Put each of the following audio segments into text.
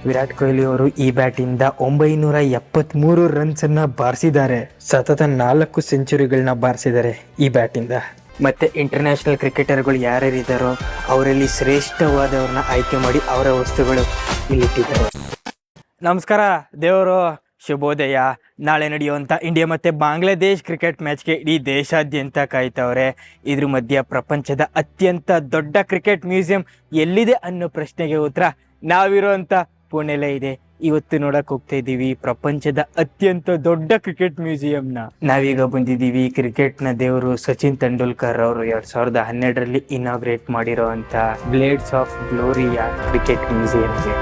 ವಿರಾಟ್ ಕೊಹ್ಲಿ ಅವರು ಈ ಬ್ಯಾಟ್ ಇಂದ 973 ರನ್ಸ್ ಅನ್ನ ಬಾರಿಸಿದ್ದಾರೆ. ಸತತ 4 ಸೆಂಚುರಿಗಳನ್ನ ಬಾರಿಸಿದ್ದಾರೆ ಈ ಬ್ಯಾಟ್ ಇಂದ. ಮತ್ತೆ ಇಂಟರ್ನ್ಯಾಷನಲ್ ಕ್ರಿಕೆಟರ್ಗಳು ಯಾರ್ಯಾರಿದ್ದಾರೋ ಅವರಲ್ಲಿ ಶ್ರೇಷ್ಠವಾದವ್ರನ್ನ ಆಯ್ಕೆ ಮಾಡಿ ಅವರ ವಸ್ತುಗಳು ಇಲ್ಲಿಟ್ಟಿದ್ದಾರೆ. ನಮಸ್ಕಾರ ದೇವರು, ಶುಭೋದಯ. ನಾಳೆ ನಡೆಯುವಂಥ ಇಂಡಿಯಾ ಮತ್ತು ಬಾಂಗ್ಲಾದೇಶ್ ಕ್ರಿಕೆಟ್ ಮ್ಯಾಚ್ಗೆ ಇಡೀ ದೇಶಾದ್ಯಂತ ಕಾಯ್ತವ್ರೆ. ಇದ್ರ ಮಧ್ಯ ಪ್ರಪಂಚದ ಅತ್ಯಂತ ದೊಡ್ಡ ಕ್ರಿಕೆಟ್ ಮ್ಯೂಸಿಯಂ ಎಲ್ಲಿದೆ ಅನ್ನೋ ಪ್ರಶ್ನೆಗೆ ಉತ್ತರ ನಾವಿರೋಂಥ ಪುಣೆಲೇ ಇದೆ. ಇವತ್ತು ನೋಡಕ್ ಹೋಗ್ತಾ ಇದ್ದೀವಿ ಪ್ರಪಂಚದ ಅತ್ಯಂತ ದೊಡ್ಡ ಕ್ರಿಕೆಟ್ ಮ್ಯೂಸಿಯಂನ. ನಾವೀಗ ಬಂದಿದ್ದೀವಿ ಕ್ರಿಕೆಟ್ನ ದೇವರು ಸಚಿನ್ ತೆಂಡೂಲ್ಕರ್ ಅವರು 2012ರಲ್ಲಿ ಇನಾಗ್ರೇಟ್ ಮಾಡಿರೋ ಅಂತ ಬ್ಲೇಡ್ಸ್ ಆಫ್ ಗ್ಲೋರಿಯ ಕ್ರಿಕೆಟ್ ಮ್ಯೂಸಿಯಂಗೆ.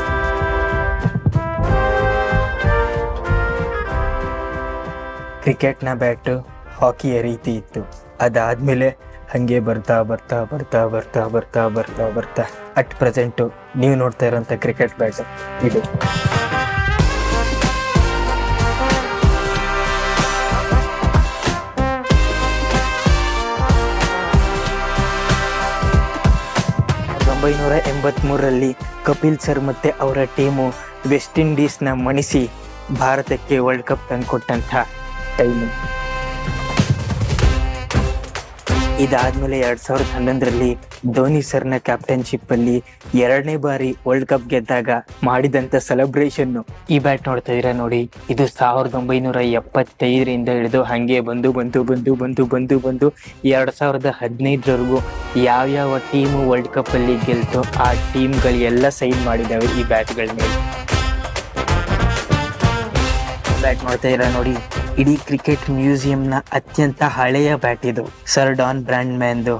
ಕ್ರಿಕೆಟ್ನ ಬ್ಯಾಟು ಹಾಕಿಯ ರೀತಿ ಇತ್ತು. ಅದಾದ್ಮೇಲೆ ಹಂಗೆ ಬರ್ತಾ ಬರ್ತಾ ಬರ್ತಾ ಬರ್ತಾ ಬರ್ತಾ ಬರ್ತಾ ಬರ್ತಾ ಅಟ್ ಪ್ರೆಸೆಂಟು ನೀವು ನೋಡ್ತಾ ಇರೋಂಥ ಕ್ರಿಕೆಟ್ ಬ್ಯಾಟ್ ಇದು. ರಲ್ಲಿ ಕಪಿಲ್ ಸರ್ ಮತ್ತೆ ಅವರ ಟೀಮು ವೆಸ್ಟ್ ಇಂಡೀಸ್ನ ಮಣಿಸಿ ಭಾರತಕ್ಕೆ ವರ್ಲ್ಡ್ ಕಪ್ ತಂದುಕೊಟ್ಟಂಥ ಟೈಮು. ಇದಾದ್ಮೇಲೆ 2011ರಲ್ಲಿ ಧೋನಿ ಸರ್ನ ಕ್ಯಾಪ್ಟನ್ಶಿಪ್ ಅಲ್ಲಿ 2ನೇ ಬಾರಿ ವರ್ಲ್ಡ್ ಕಪ್ ಗೆದ್ದಾಗ ಮಾಡಿದಂತ ಸೆಲೆಬ್ರೇಷನ್. ಈ ಬ್ಯಾಟ್ ನೋಡ್ತಾ ಇದೀರಾ ನೋಡಿ, ಇದು 1975ರಿಂದ ಹಿಡಿದು ಹಂಗೆ ಬಂದು ಬಂದು ಬಂದು ಬಂದು ಬಂದು ಬಂದು 2015ರವರೆಗೂ ಯಾವ್ಯಾವ ಟೀಮು ವರ್ಲ್ಡ್ ಕಪ್ ಅಲ್ಲಿ ಗೆಲ್ತೋ ಆ ಟೀಮ್ಗಳೆಲ್ಲ ಸೈನ್ ಮಾಡಿದಾವೆ ಈ ಬ್ಯಾಟ್ಗಳ ಮೇಲೆ. ಬ್ಯಾಟ್ ನೋಡ್ತಾ ಇದೀರಾ ನೋಡಿ, ಇಡೀ ಕ್ರಿಕೆಟ್ ಮ್ಯೂಸಿಯಂನ ಅತ್ಯಂತ ಹಳೆಯ ಬ್ಯಾಟ್ ಇದು. ಸರ್ ಡಾನ್ ಬ್ರಾಡ್ಮ್ಯಾನ್ದು,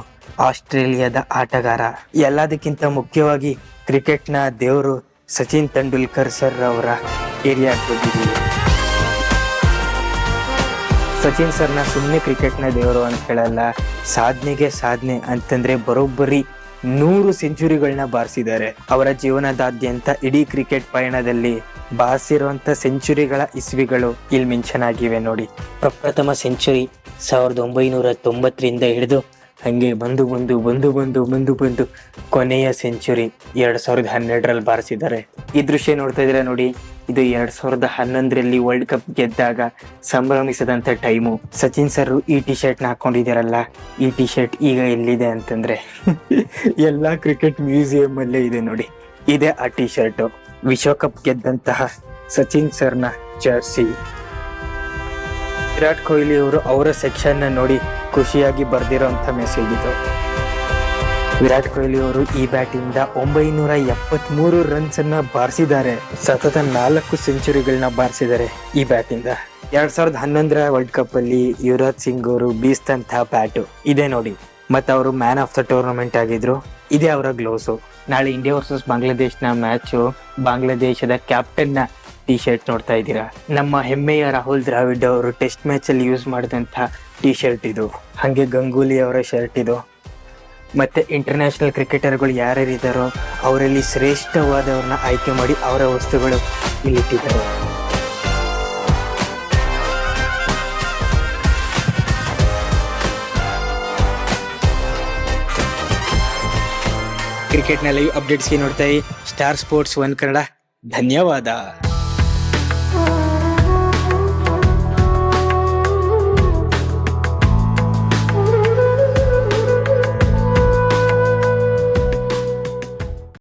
ಆಸ್ಟ್ರೇಲಿಯಾದ ಆಟಗಾರ. ಎಲ್ಲದಕ್ಕಿಂತ ಮುಖ್ಯವಾಗಿ ಕ್ರಿಕೆಟ್ನ ದೇವರು ಸಚಿನ್ ತೆಂಡೂಲ್ಕರ್ ಸರ್ ಅವರ ಏರಿಯಾಗೆ ಬಂದಿದ್ದೀವಿ. ಸಚಿನ್ ಸರ್ನ ಸುಮ್ಮನೆ ಕ್ರಿಕೆಟ್ನ ದೇವರು ಅಂತ ಹೇಳಲ್ಲ, ಸಾಧನೆಗೆ ಸಾಧನೆ ಅಂತಂದ್ರೆ ಬರೋಬ್ಬರಿ 100 ಸೆಂಚುರಿಗಳನ್ನ ಬಾರಿಸಿದ್ದಾರೆ. ಅವರ ಜೀವನದಾದ್ಯಂತ ಇಡೀ ಕ್ರಿಕೆಟ್ ಪಯಣದಲ್ಲಿ ಬಾರಿಸಿರುವಂತ ಸೆಂಚುರಿಗಳ ಇಸ್ವಿಗಳು ಇಲ್ಲಿ ಮೆನ್ಷನ್ ಆಗಿವೆ ನೋಡಿ. ಪ್ರಪ್ರಥಮ ಸೆಂಚುರಿ 1990ರಿಂದ ಹಿಡಿದು ಹಂಗೆ ಬಂದು ಬಂದು ಬಂದು ಬಂದು ಬಂದು ಬಂದು ಕೊನೆಯ ಸೆಂಚುರಿ 2012ರಲ್ಲಿ ಬಾರಿಸಿದ್ದಾರೆ. ಈ ದೃಶ್ಯ ನೋಡ್ತಾ ಇದ್ದೀರಾ ನೋಡಿ, ಇದು 2011ರಲ್ಲಿ ವರ್ಲ್ಡ್ ಕಪ್ ಗೆದ್ದಾಗ ಸಂಭ್ರಮಿಸಿದಂಥ ಟೈಮು. ಸಚಿನ್ ಸರ್ ಈ ಟಿ ಶರ್ಟ್ನ ಹಾಕೊಂಡಿದ್ದಾರಲ್ಲ, ಈ ಟಿ ಶರ್ಟ್ ಈಗ ಎಲ್ಲಿದೆ ಅಂತಂದ್ರೆ ಎಲ್ಲ ಕ್ರಿಕೆಟ್ ಮ್ಯೂಸಿಯಂ ಅಲ್ಲೇ ಇದೆ ನೋಡಿ. ಇದೇ ಆ ಟಿ ಶರ್ಟು, ವಿಶ್ವಕಪ್ ಗೆದ್ದಂತಹ ಸಚಿನ್ ಸರ್ನ ಜರ್ಸಿ. ವಿರಾಟ್ ಕೊಹ್ಲಿ ಅವರು ಅವರ ಸೆಕ್ಷನ್ ನೋಡಿ ಖುಷಿಯಾಗಿ ಬರ್ದಿರೋಂಥ ಮೆಸೇಜ್ ಇದು. ವಿರಾಟ್ ಕೊಹ್ಲಿ ಅವರು ಈ ಬ್ಯಾಟ್ ಇಂದ 973 ರನ್ಸ್ ಅನ್ನ ಬಾರಿಸಿದ್ದಾರೆ. ಸತತ 4 ಸೆಂಚುರಿಗಳನ್ನ ಬಾರಿಸಿದ್ದಾರೆ ಈ ಬ್ಯಾಟ್ ಇಂದ. 2011ರ ವರ್ಲ್ಡ್ ಕಪ್ ಅಲ್ಲಿ ಯುವರಾಜ್ ಸಿಂಗ್ ಅವರು ಬೀಸಿದಂತಹ ಬ್ಯಾಟು ಇದೆ ನೋಡಿ. ಮತ್ತೆ ಅವರು ಮ್ಯಾನ್ ಆಫ್ ದ ಟೂರ್ನಮೆಂಟ್ ಆಗಿದ್ರು. ಇದೇ ಅವರ ಗ್ಲೋಸು. ನಾಳೆ ಇಂಡಿಯಾ ವರ್ಸಸ್ ಬಾಂಗ್ಲಾದೇಶ್ನ ಮ್ಯಾಚು, ಬಾಂಗ್ಲಾದೇಶದ ಕ್ಯಾಪ್ಟನ್ನ ಟಿ ಶರ್ಟ್ ನೋಡ್ತಾ ಇದ್ದೀರಾ. ನಮ್ಮ ಹೆಮ್ಮೆಯ ರಾಹುಲ್ ದ್ರಾವಿಡ್ ಅವರು ಟೆಸ್ಟ್ ಮ್ಯಾಚ್ ಅಲ್ಲಿ ಯೂಸ್ ಮಾಡಿದಂಥ ಟಿ ಶರ್ಟ್ ಇದು. ಹಾಗೆ ಗಂಗೂಲಿ ಅವರ ಶರ್ಟ್ ಇದು. ಮತ್ತೆ ಇಂಟರ್ನ್ಯಾಷನಲ್ ಕ್ರಿಕೆಟರ್ಗಳು ಯಾರ್ಯಾರಿದ್ದಾರೋ ಅವರಲ್ಲಿ ಶ್ರೇಷ್ಠವಾದವ್ರನ್ನ ಆಯ್ಕೆ ಮಾಡಿ ಅವರ ವಸ್ತುಗಳು ಇಲ್ಲಿಟ್ಟಿದ್ದಾರೆ. ಕ್ರಿಕೆಟ್ನ ಲೈವ್ ಅಪ್ಡೇಟ್ಸ್ಗೆ ನೋಡ್ತಾ ಸ್ಟಾರ್ ಸ್ಪೋರ್ಟ್ಸ್ 1 ಕನ್ನಡ. ಧನ್ಯವಾದ.